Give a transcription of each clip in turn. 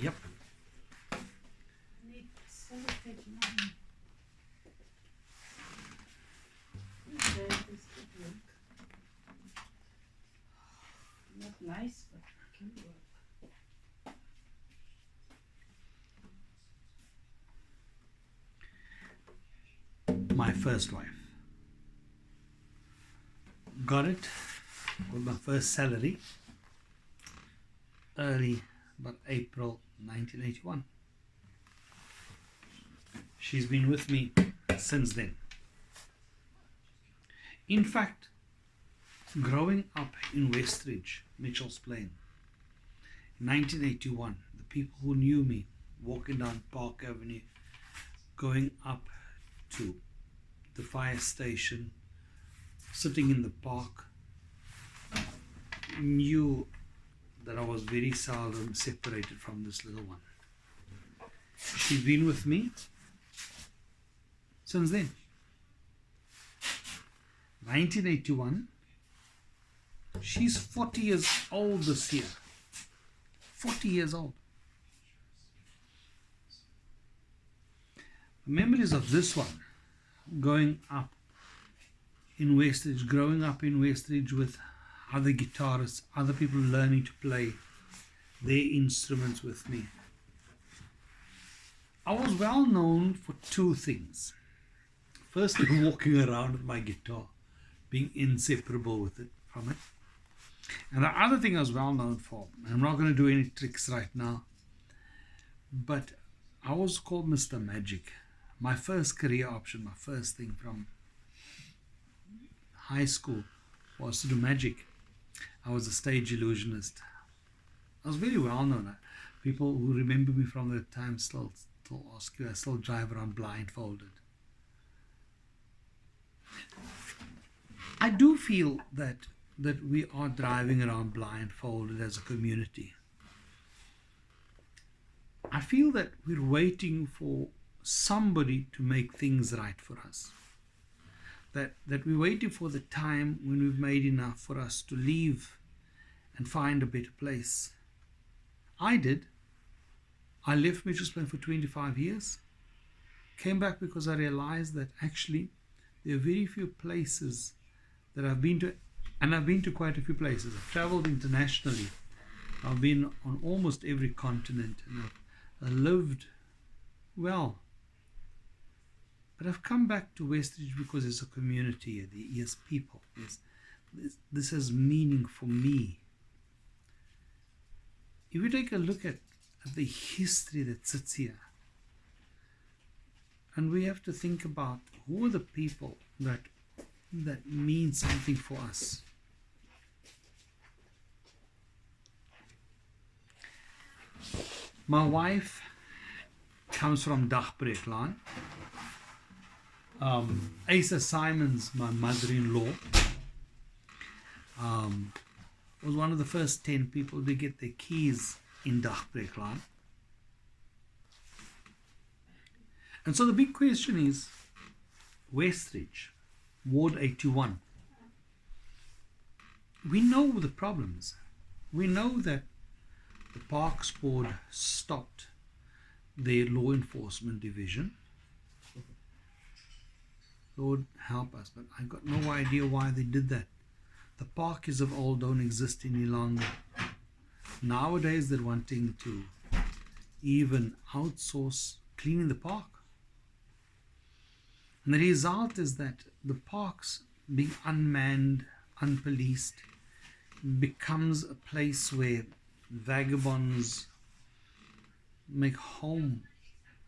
Yep. Not nice, but it can work. My first wife. Got it with my first salary early, about April 1981. She's been with me since then. In fact, growing up in Westridge, Mitchell's Plain, in 1981, the people who knew me walking down Park Avenue, going up to the fire station, sitting in the park, knew that I was very seldom separated from this little one. She's been with me since then. 1981, she's 40 years old this year. 40 years old. The memories of this one, going up in Westridge, growing up in Westridge with other guitarists, other people learning to play their instruments with me. I was well known for two things. Firstly, walking around with my guitar, being inseparable with it, from it. And the other thing I was well known for, I'm not going to do any tricks right now, but I was called Mr. Magic. My first career option, my first thing from high school was to do magic. I was a stage illusionist. I was very well known. People who remember me from that time still ask you, I still drive around blindfolded. I do feel that we are driving around blindfolded as a community. I feel that we're waiting for somebody to make things right for us. That we're waiting for the time when we've made enough for us to leave and find a better place. I did. I left Mitchell's Plain for 25 years. Came back because I realized that actually there are very few places that I've been to, and I've been to quite a few places. I've traveled internationally. I've been on almost every continent, and I've lived well. But I've come back to Westridge because there's a community here, there's people. This has meaning for me. If you take a look at the history that sits here, and we have to think about who are the people that mean something for us. My wife comes from Dagbreeklaan. Asa Simons, my mother-in-law, was one of the first 10 people to get their keys in Dagbreeklaan. And so the big question is, Westridge, Ward 81. We know the problems. We know that the Parks Board stopped their law enforcement division. Lord help us, but I've got no idea why they did that. The parkies of old don't exist any longer. Nowadays they're wanting to even outsource cleaning the park. And the result is that the parks, being unmanned, unpoliced, becomes a place where vagabonds make home,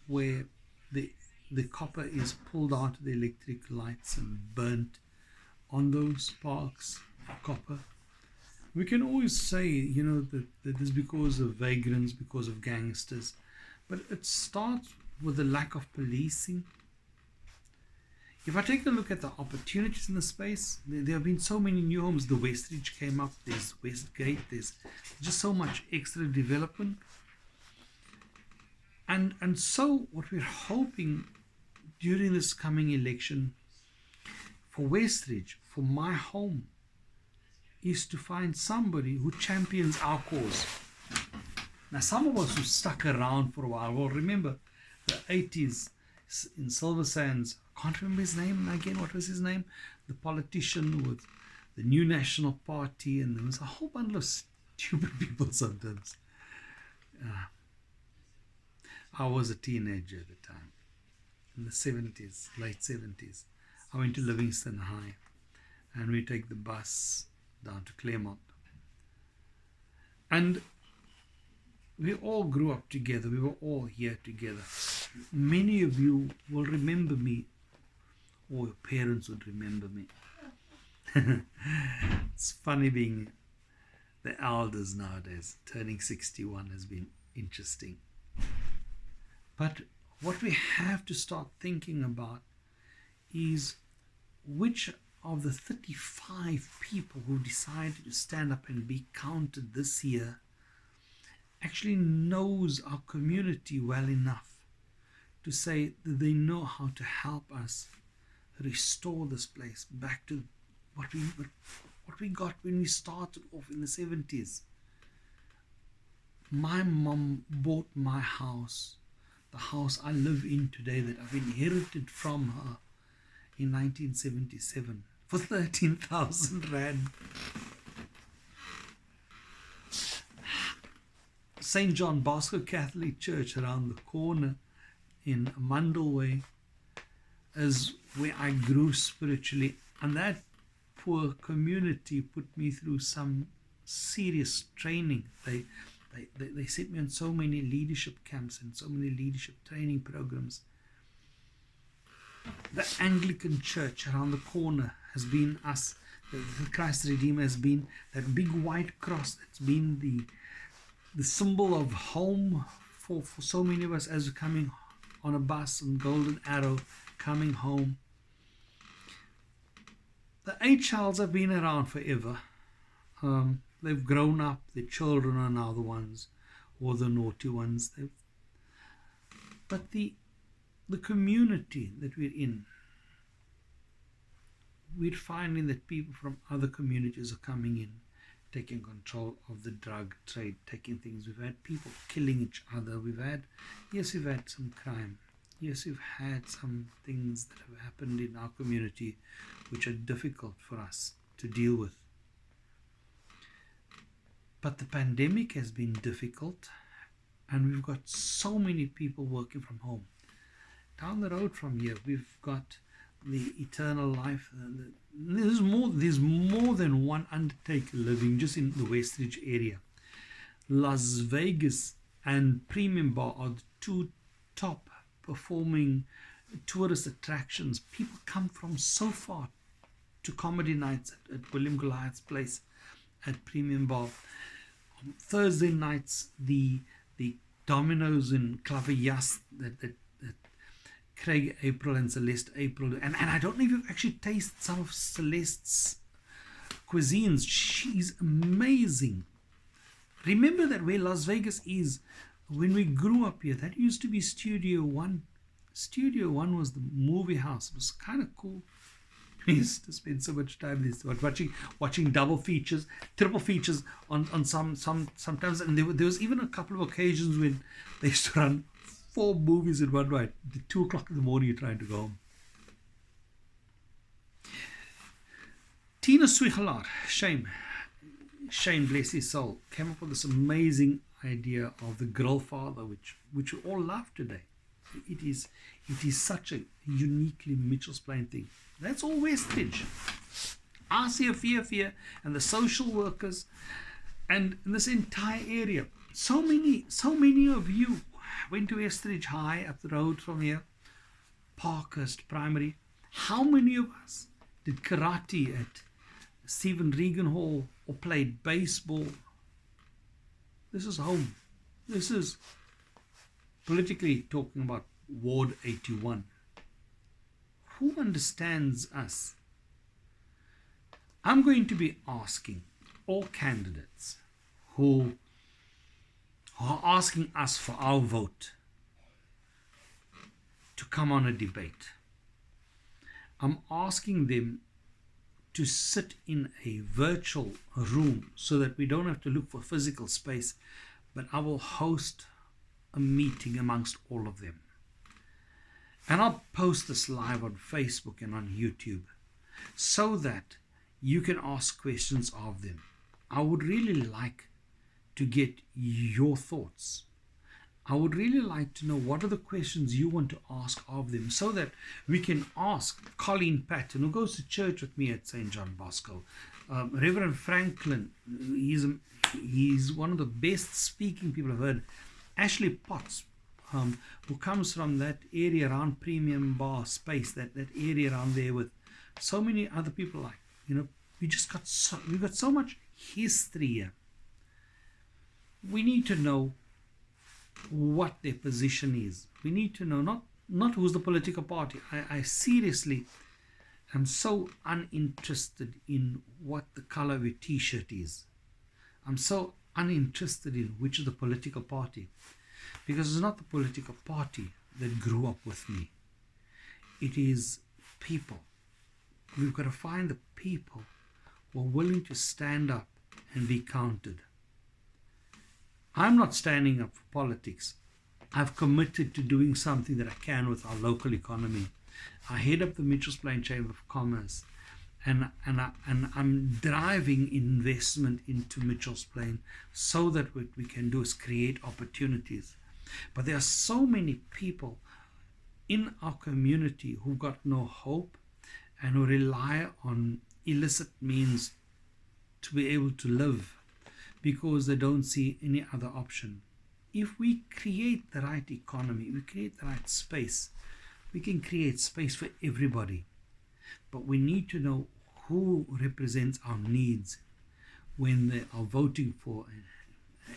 where the copper is pulled out of the electric lights and burnt on those parks for copper. We can always say, that it's because of vagrants, because of gangsters, but it starts with the lack of policing. If I take a look at the opportunities in the space, there have been so many new homes. The Westridge came up, there's Westgate, there's just so much extra development. And so what we're hoping during this coming election for Westridge, for my home, is to find somebody who champions our cause. Now, some of us who stuck around for a while will remember the 80s in Silver Sands. I can't remember his name again. What was his name? The politician with the New National Party, and there was a whole bundle of stupid people sometimes. I was a teenager at the time, in the 70s, late 70s. I went to Livingston High, and we take the bus down to Claremont. And we all grew up together. We were all here together. Many of you will remember me, or your parents would remember me. It's funny being the elders nowadays. Turning 61 has been interesting. But what we have to start thinking about is which of the 35 people who decided to stand up and be counted this year actually knows our community well enough to say that they know how to help us restore this place back to what we got when we started off in the 70s. My mom bought my house, the house I live in today that I've inherited from her in 1977 for 13,000 Rand. St. John Bosco Catholic Church around the corner in Mundleway is where I grew spiritually, and that poor community put me through some serious training. They sent me on so many leadership camps and so many leadership training programs. The Anglican Church around the corner has been us. The Christ Redeemer has been that big white cross that's been the symbol of home for so many of us as we're coming on a bus and Golden Arrow coming home. The H-Childs have been around forever. They've grown up. Their children are now the ones, or the naughty ones. But the community that we're in, we're finding that people from other communities are coming in, taking control of the drug trade, taking things. We've had people killing each other. We've had some crime. Yes, we've had some things that have happened in our community which are difficult for us to deal with. But the pandemic has been difficult, and we've got so many people working from home. Down the road from here, we've got the Eternal Life. There's more than one undertaker living just in the Westridge area. Las Vegas and Premium Bar are the two top performing tourist attractions. People come from so far to comedy nights at William Goliath's place at Premium Bar. On Thursday nights, the Domino's in Klaverjas that Craig April and Celeste April, and I don't know if you've actually tasted some of Celeste's cuisines. She's amazing. Remember that where Las Vegas is, when we grew up here, that used to be Studio One. Studio One was the movie house. It was kind of cool. We used to spend so much time watching double features, triple features on sometimes, and there was even a couple of occasions when they used to run 4 movies in one night. At 2:00 in the morning, you're trying to go home. Tina Swiegelaar, Shane, bless his soul, came up with this amazing idea of the grill father, which we all love today. It is such a uniquely Mitchell's Plain thing. That's all Westridge. RCFEF and the social workers and this entire area. So many of you went to Westridge-ite up the road from here, Parkhurst Primary. How many of us did karate at Stephen Regan Hall or played baseball? This is home. This is politically talking about Ward 81. Who understands us? I'm going to be asking all candidates who are asking us for our vote to come on a debate. I'm asking them to sit in a virtual room so that we don't have to look for physical space, but I will host a meeting amongst all of them. And I'll post this live on Facebook and on YouTube so that you can ask questions of them. I would really like to get your thoughts. I would really like to know what are the questions you want to ask of them so that we can ask Colleen Patton, who goes to church with me at St. John Bosco, Reverend Franklin, he's one of the best speaking people I've heard, Ashley Potts, who comes from that area around Premium Bar Space, that area around there with so many other people like, we've got so much history here. We need to know what their position is. We need to know not who's the political party. I seriously am so uninterested in what the color of your t-shirt is. I'm so uninterested in which is the political party, because it's not the political party that grew up with me. It is people. We've got to find the people who are willing to stand up and be counted. I'm not standing up for politics. I've committed to doing something that I can with our local economy. I head up the Mitchell's Plain Chamber of Commerce, and I'm driving investment into Mitchell's Plain so that what we can do is create opportunities. But there are so many people in our community who've got no hope and who rely on illicit means to be able to live, because they don't see any other option. If we create the right economy, we create the right space, we can create space for everybody. But we need to know who represents our needs when they are voting for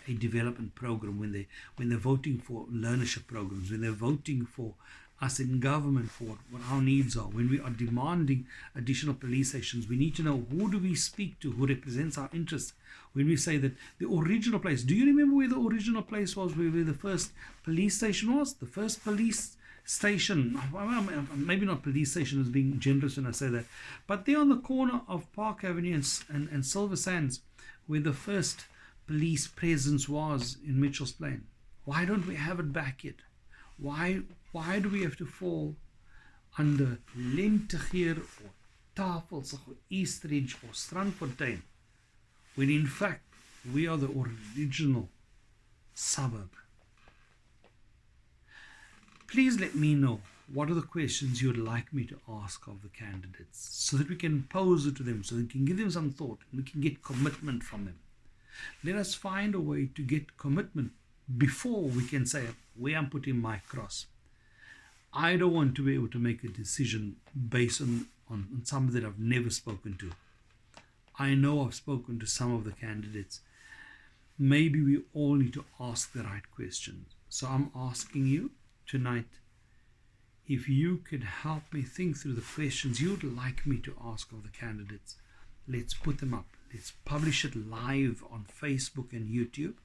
a development program, when they're voting for learnership programs, when they're voting for us in government for what our needs are, when we are demanding additional police stations. We need to know who do we speak to, who represents our interests. When we say that the original place, do you remember where the original place was, where the first police station was? The first police station, maybe not police station as being generous when I say that, but there on the corner of Park Avenue and Silver Sands, where the first police presence was in Mitchell's Plain. Why don't we have it back yet? Why do we have to fall under Lentegeur or Tafelsig or Eastridge or Strandfontein, when in fact we are the original suburb? Please let me know what are the questions you would like me to ask of the candidates so that we can pose it to them, so we can give them some thought and we can get commitment from them. Let us find a way to get commitment before we can say where I'm putting my cross. I don't want to be able to make a decision based on somebody that I've never spoken to. I know I've spoken to some of the candidates. Maybe we all need to ask the right questions. So I'm asking you tonight, if you could help me think through the questions you'd like me to ask of the candidates, let's put them up. Let's publish it live on Facebook and YouTube.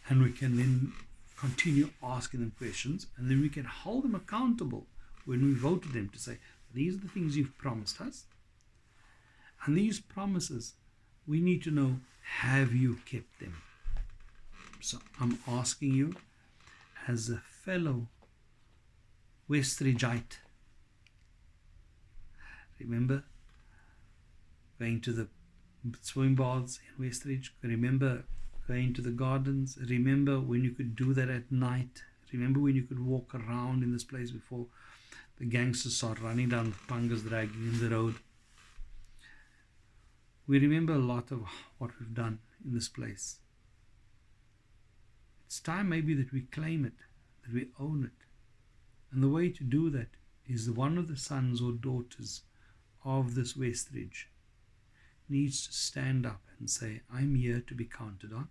And we can then continue asking them questions, and then we can hold them accountable when we vote them to say, these are the things you've promised us. And these promises, we need to know, have you kept them? So I'm asking you, as a fellow Westridge-ite, remember going to the swim baths in Westridge? Remember going to the gardens? Remember when you could do that at night? Remember when you could walk around in this place before the gangsters start running down the pangas, dragging in the road? We remember a lot of what we've done in this place. It's time maybe that we claim it, that we own it. And the way to do that is one of the sons or daughters of this Westridge needs to stand up and say, I'm here to be counted on.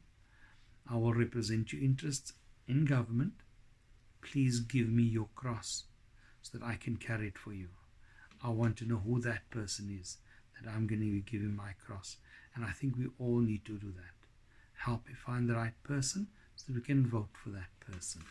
I will represent your interests in government. Please give me your cross so that I can carry it for you. I want to know who that person is, that I'm going to give him my cross. And I think we all need to do that. Help me find the right person so that we can vote for that person.